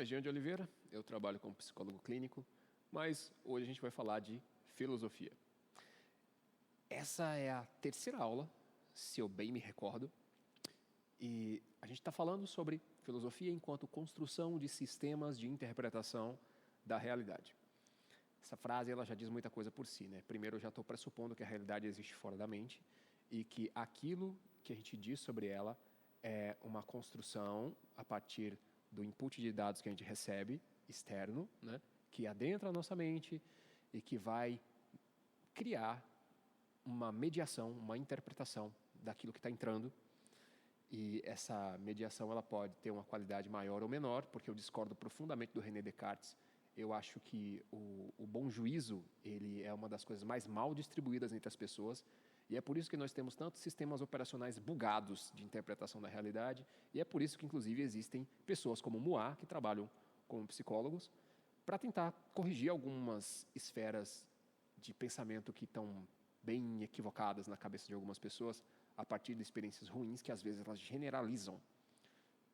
Jean de Oliveira, eu trabalho como psicólogo clínico, mas hoje a gente vai falar de filosofia. Essa é a terceira aula, se eu bem me recordo, e a gente está falando sobre filosofia enquanto construção de sistemas de interpretação da realidade. Essa frase ela já diz muita coisa por si, né? Primeiro, eu já estou pressupondo que a realidade existe fora da mente e que aquilo que a gente diz sobre ela é uma construção a partir do input de dados que a gente recebe, externo, né? Que adentra a nossa mente e que vai criar uma mediação, uma interpretação daquilo que está entrando. E essa mediação ela pode ter uma qualidade maior ou menor, porque eu discordo profundamente do René Descartes. Eu acho que o bom juízo ele é uma das coisas mais mal distribuídas entre as pessoas. E é por isso que nós temos tantos sistemas operacionais bugados de interpretação da realidade. E é por isso que, inclusive, existem pessoas como Moir, que trabalham como psicólogos, para tentar corrigir algumas esferas de pensamento que estão bem equivocadas na cabeça de algumas pessoas a partir de experiências ruins que, às vezes, elas generalizam.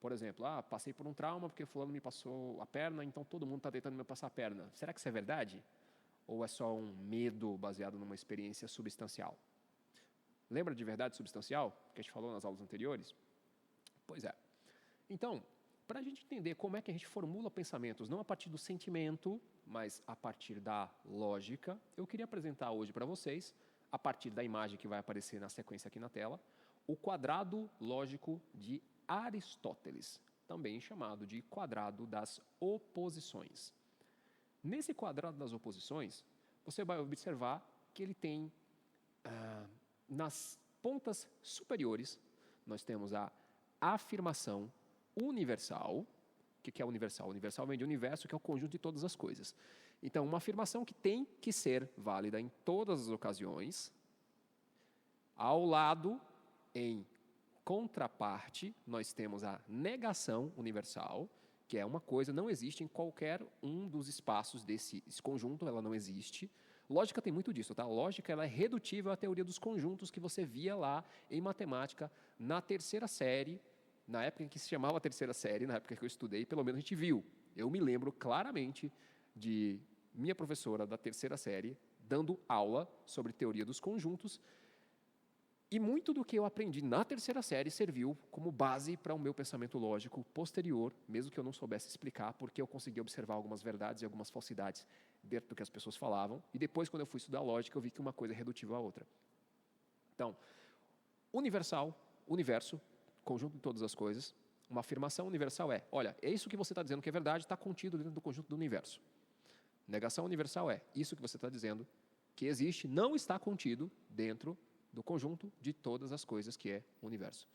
Por exemplo, passei por um trauma porque fulano me passou a perna, então todo mundo está tentando me passar a perna. Será que isso é verdade? Ou é só um medo baseado numa experiência substancial? Lembra de verdade substancial, que a gente falou nas aulas anteriores? Pois é. Então, para a gente entender como é que a gente formula pensamentos, não a partir do sentimento, mas a partir da lógica, eu queria apresentar hoje para vocês, a partir da imagem que vai aparecer na sequência aqui na tela, o quadrado lógico de Aristóteles, também chamado de quadrado das oposições. Nesse quadrado das oposições, você vai observar que ele tem, nas pontas superiores, nós temos a afirmação universal. O que é universal? Universal vem de universo, que é o conjunto de todas as coisas. Então, uma afirmação que tem que ser válida em todas as ocasiões. Ao lado, em contraparte, nós temos a negação universal, que é uma coisa que não existe em qualquer um dos espaços desse conjunto, ela não existe. Lógica tem muito disso, tá? Lógica ela é redutível à teoria dos conjuntos que você via lá em matemática na terceira série, na época em que se chamava terceira série, na época que eu estudei, pelo menos a gente viu. Eu me lembro claramente de minha professora da terceira série dando aula sobre teoria dos conjuntos. E muito do que eu aprendi na terceira série serviu como base para o meu pensamento lógico posterior, mesmo que eu não soubesse explicar, porque eu consegui observar algumas verdades e algumas falsidades dentro do que as pessoas falavam. E depois, quando eu fui estudar lógica, eu vi que uma coisa é redutível à outra. Então, universal, universo, conjunto de todas as coisas. Uma afirmação universal é, olha, é isso que você está dizendo que é verdade, está contido dentro do conjunto do universo. Negação universal é, isso que você está dizendo que existe não está contido dentro do conjunto de todas as coisas que é o universo.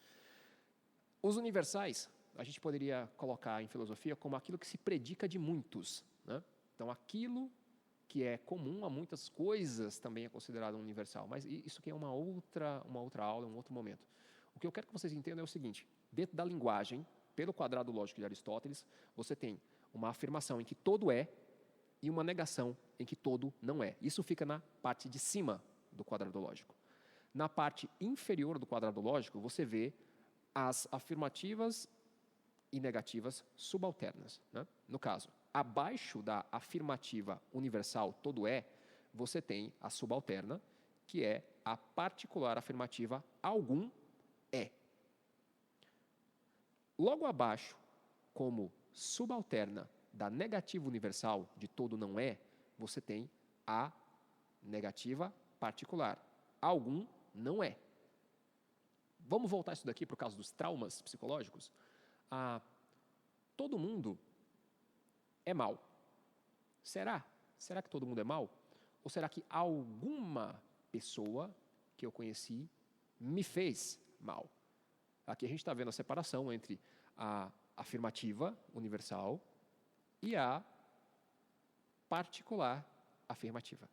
Os universais, a gente poderia colocar em filosofia como aquilo que se predica de muitos, né? Então, aquilo que é comum a muitas coisas também é considerado universal. Mas isso aqui é uma outra aula, um outro momento. O que eu quero que vocês entendam é o seguinte, dentro da linguagem, pelo quadrado lógico de Aristóteles, você tem uma afirmação em que todo é e uma negação em que todo não é. Isso fica na parte de cima do quadrado lógico. Na parte inferior do quadrado lógico, você vê as afirmativas e negativas subalternas, né? No caso, abaixo da afirmativa universal todo é, você tem a subalterna, que é a particular afirmativa algum é. Logo abaixo, como subalterna da negativa universal de todo não é, você tem a negativa particular. Algum não é. Vamos voltar isso daqui para o caso dos traumas psicológicos? Todo mundo é mal. Será? Será que todo mundo é mal? Ou será que alguma pessoa que eu conheci me fez mal? Aqui a gente está vendo a separação entre a afirmativa universal e a particular afirmativa.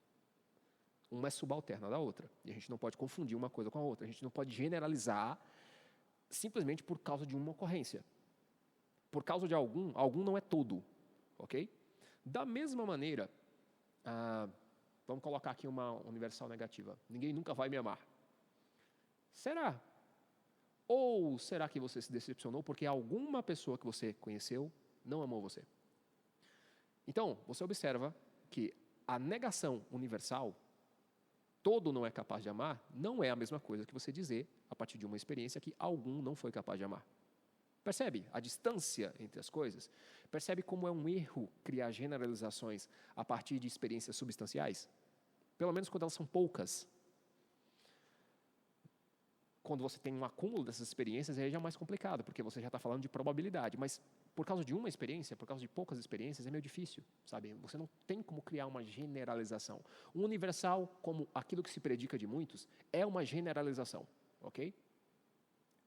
Uma é subalterna da outra. E a gente não pode confundir uma coisa com a outra. A gente não pode generalizar simplesmente por causa de uma ocorrência. Por causa de algum não é todo. Ok? Da mesma maneira, vamos colocar aqui uma universal negativa. Ninguém nunca vai me amar. Será? Ou será que você se decepcionou porque alguma pessoa que você conheceu não amou você? Então, você observa que a negação universal, todo não é capaz de amar, não é a mesma coisa que você dizer, a partir de uma experiência, que algum não foi capaz de amar. Percebe a distância entre as coisas? Percebe como é um erro criar generalizações a partir de experiências substanciais? Pelo menos quando elas são poucas. Quando você tem um acúmulo dessas experiências, aí já é mais complicado, porque você já está falando de probabilidade. Mas por causa de uma experiência, por causa de poucas experiências, é meio difícil, sabe? Você não tem como criar uma generalização. O universal, como aquilo que se predica de muitos, é uma generalização, ok?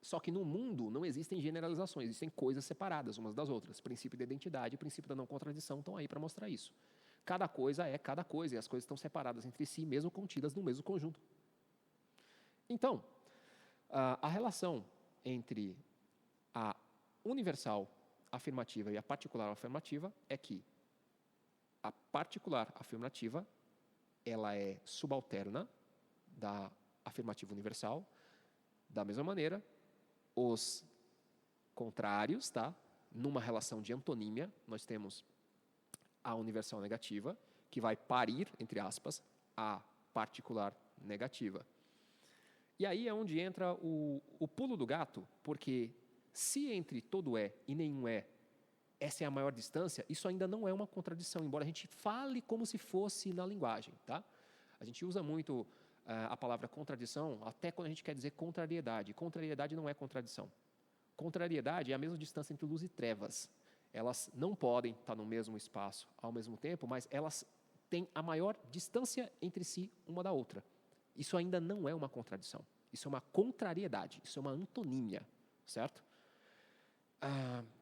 Só que no mundo não existem generalizações, existem coisas separadas umas das outras. O princípio da identidade e o princípio da não contradição estão aí para mostrar isso. Cada coisa é cada coisa, e as coisas estão separadas entre si, mesmo contidas no mesmo conjunto. Então, a relação entre a universal afirmativa e a particular afirmativa é que a particular afirmativa ela é subalterna da afirmativa universal. Da mesma maneira, os contrários, tá? Numa relação de antonímia, nós temos a universal negativa, que vai parir, entre aspas, a particular negativa. E aí é onde entra o pulo do gato, porque se entre todo é e nenhum é, essa é a maior distância, isso ainda não é uma contradição, embora a gente fale como se fosse na linguagem, tá? A gente usa muito a palavra contradição, até quando a gente quer dizer contrariedade. Contrariedade não é contradição. Contrariedade é a mesma distância entre luz e trevas. Elas não podem estar no mesmo espaço ao mesmo tempo, mas elas têm a maior distância entre si uma da outra. Isso ainda não é uma contradição. Isso é uma contrariedade, isso é uma antonímia, certo?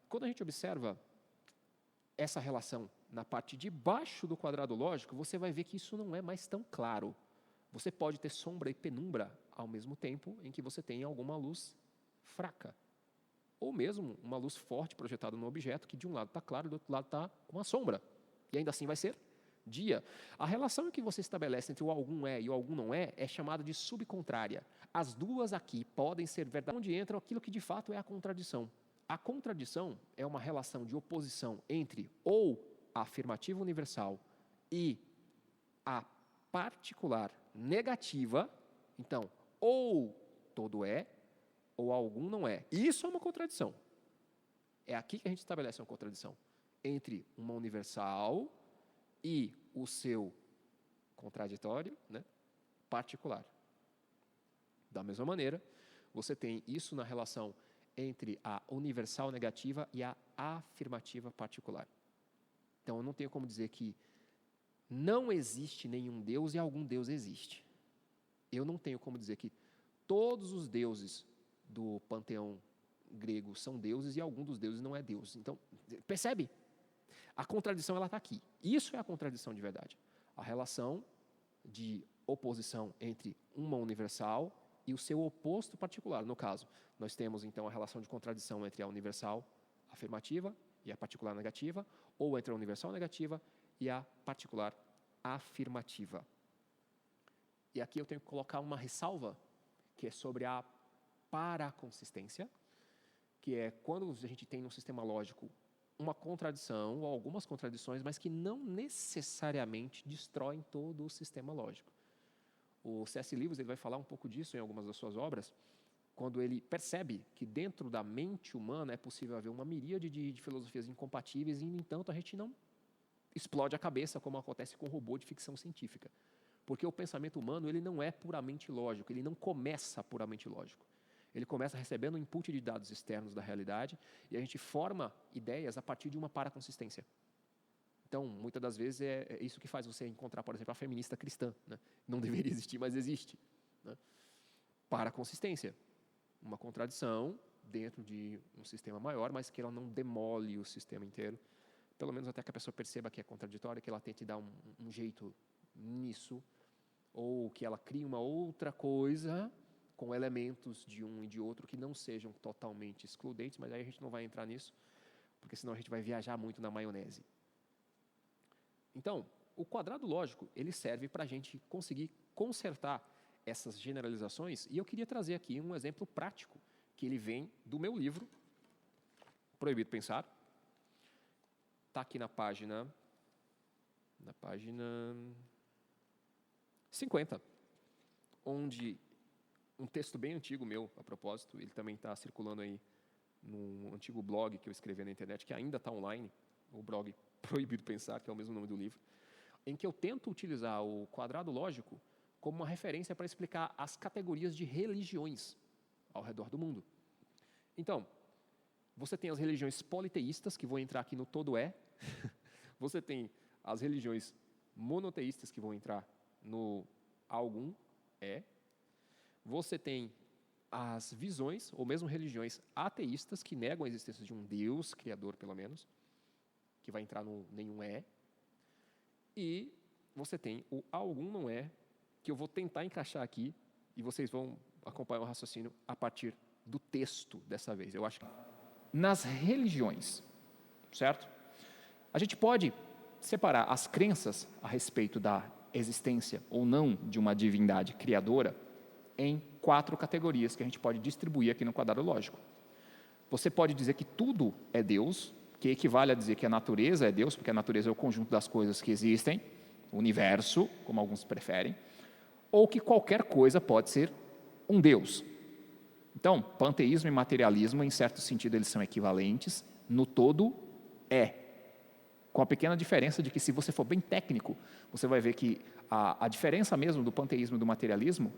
Quando a gente observa essa relação na parte de baixo do quadrado lógico, você vai ver que isso não é mais tão claro. Você pode ter sombra e penumbra ao mesmo tempo em que você tem alguma luz fraca. Ou mesmo uma luz forte projetada no objeto que de um lado está claro e do outro lado está com a sombra. E ainda assim vai ser dia. A relação que você estabelece entre o algum é e o algum não é chamada de subcontrária. As duas aqui podem ser verdade, onde entra aquilo que de fato é a contradição. A contradição é uma relação de oposição entre ou a afirmativa universal e a particular negativa. Então, ou todo é, ou algum não é. Isso é uma contradição. É aqui que a gente estabelece uma contradição entre uma universal e o seu contraditório, né, particular. Da mesma maneira, você tem isso na relação entre a universal negativa e a afirmativa particular. Então, eu não tenho como dizer que não existe nenhum Deus e algum Deus existe. Eu não tenho como dizer que todos os deuses do panteão grego são deuses e algum dos deuses não é Deus. Então, percebe? A contradição ela está aqui. Isso é a contradição de verdade. A relação de oposição entre uma universal e o seu oposto particular. No caso, nós temos então a relação de contradição entre a universal afirmativa e a particular negativa, ou entre a universal negativa e a particular afirmativa. E aqui eu tenho que colocar uma ressalva, que é sobre a paraconsistência, que é quando a gente tem no sistema lógico uma contradição ou algumas contradições, mas que não necessariamente destroem todo o sistema lógico. O C.S. Lewis ele vai falar um pouco disso em algumas das suas obras, quando ele percebe que dentro da mente humana é possível haver uma miríade de filosofias incompatíveis e, no entanto, a gente não explode a cabeça como acontece com o robô de ficção científica. Porque o pensamento humano ele não é puramente lógico, ele não começa puramente lógico. Ele começa recebendo um input de dados externos da realidade e a gente forma ideias a partir de uma paraconsistência. Então, muitas das vezes é isso que faz você encontrar, por exemplo, a feminista cristã. Né? Não deveria existir, mas existe. Né? Paraconsistência. Uma contradição dentro de um sistema maior, mas que ela não demole o sistema inteiro. Pelo menos até que a pessoa perceba que é contraditória, que ela tente dar um jeito nisso, ou que ela crie uma outra coisa com elementos de um e de outro que não sejam totalmente excludentes, mas aí a gente não vai entrar nisso, porque senão a gente vai viajar muito na maionese. Então, o quadrado lógico, ele serve para a gente conseguir consertar essas generalizações, e eu queria trazer aqui um exemplo prático, que ele vem do meu livro, Proibido Pensar. Está aqui na página Na página 50, onde um texto bem antigo meu, a propósito, ele também está circulando aí num antigo blog que eu escrevi na internet, que ainda está online, o blog Proibido Pensar, que é o mesmo nome do livro, em que eu tento utilizar o quadrado lógico como uma referência para explicar as categorias de religiões ao redor do mundo. Então, você tem as religiões politeístas, que vão entrar aqui no todo é. Você tem as religiões monoteístas, que vão entrar no algum é. Você tem as visões, ou mesmo religiões ateístas, que negam a existência de um Deus, criador pelo menos, que vai entrar no nenhum é. E você tem o algum não é, que eu vou tentar encaixar aqui, e vocês vão acompanhar o raciocínio a partir do texto dessa vez. Eu acho que nas religiões, certo? A gente pode separar as crenças a respeito da existência ou não de uma divindade criadora em 4 categorias que a gente pode distribuir aqui no quadrado lógico. Você pode dizer que tudo é Deus, que equivale a dizer que a natureza é Deus, porque a natureza é o conjunto das coisas que existem, o universo, como alguns preferem, ou que qualquer coisa pode ser um Deus. Então, panteísmo e materialismo, em certo sentido, eles são equivalentes, no todo é. Com a pequena diferença de que, se você for bem técnico, você vai ver que a diferença mesmo do panteísmo e do materialismo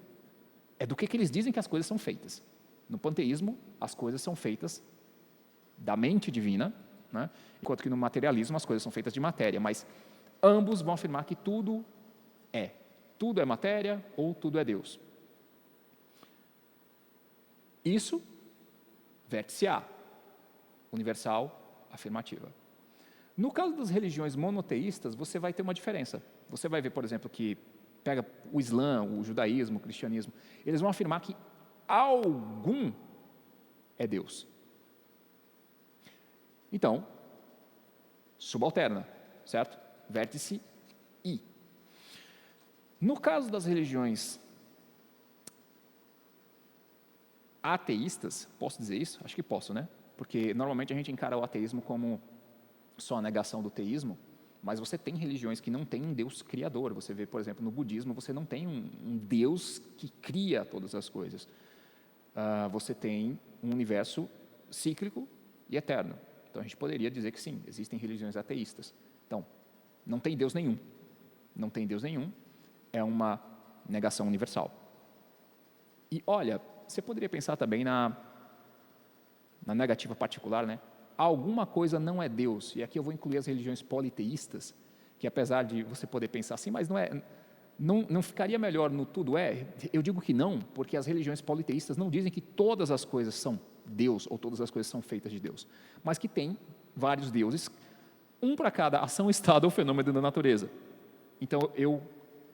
é do que eles dizem que as coisas são feitas. No panteísmo, as coisas são feitas da mente divina, né? Enquanto que no materialismo as coisas são feitas de matéria, mas ambos vão afirmar que tudo é. Tudo é matéria ou tudo é Deus. Isso, vértice A, universal, afirmativa. No caso das religiões monoteístas, você vai ter uma diferença. Você vai ver, por exemplo, que pega o Islã, o judaísmo, o cristianismo, eles vão afirmar que algum é Deus. Então, subalterna, certo? Vértice I. No caso das religiões ateístas, posso dizer isso? Acho que posso, né? Porque normalmente a gente encara o ateísmo como só a negação do teísmo, mas você tem religiões que não têm um Deus criador. Você vê, por exemplo, no budismo, você não tem um Deus que cria todas as coisas. Você tem um universo cíclico e eterno. Então, a gente poderia dizer que sim, existem religiões ateístas. Então, não tem Deus nenhum. Não tem Deus nenhum, é uma negação universal. E, olha, você poderia pensar também na negativa particular, né? Alguma coisa não é Deus, e aqui eu vou incluir as religiões politeístas, que apesar de você poder pensar assim, mas não ficaria melhor no tudo é? Eu digo que não, porque as religiões politeístas não dizem que todas as coisas são Deus, ou todas as coisas são feitas de Deus, mas que tem vários deuses, um para cada ação, estado ou fenômeno da natureza. Então, eu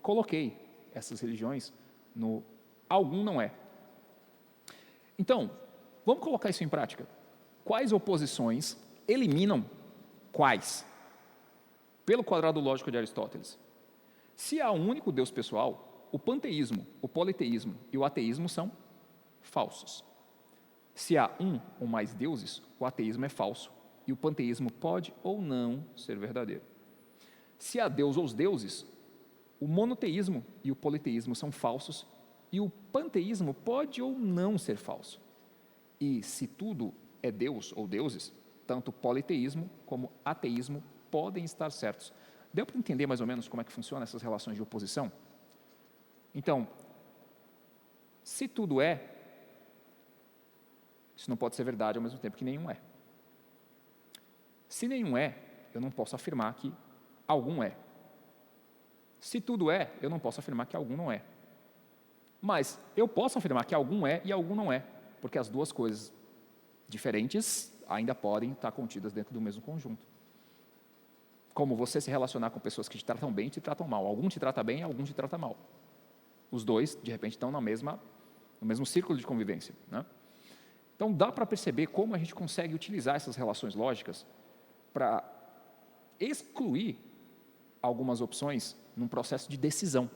coloquei essas religiões no algum não é. Então, vamos colocar isso em prática. Quais oposições eliminam quais? Pelo quadrado lógico de Aristóteles. Se há um único Deus pessoal, o panteísmo, o politeísmo e o ateísmo são falsos. Se há um ou mais deuses, o ateísmo é falso e o panteísmo pode ou não ser verdadeiro. Se há Deus ou os deuses, o monoteísmo e o politeísmo são falsos e o panteísmo pode ou não ser falso. E se tudo é Deus ou deuses, tanto politeísmo como ateísmo podem estar certos. Deu para entender mais ou menos como é que funcionam essas relações de oposição? Então, se tudo é, isso não pode ser verdade ao mesmo tempo que nenhum é. Se nenhum é, eu não posso afirmar que algum é. Se tudo é, eu não posso afirmar que algum não é. Mas eu posso afirmar que algum é e algum não é, porque as duas coisas diferentes ainda podem estar contidas dentro do mesmo conjunto. Como você se relacionar com pessoas que te tratam bem e te tratam mal. Algum te trata bem e algum te trata mal. Os dois, de repente, estão no mesmo círculo de convivência, né? Então, dá para perceber como a gente consegue utilizar essas relações lógicas para excluir algumas opções num processo de decisão.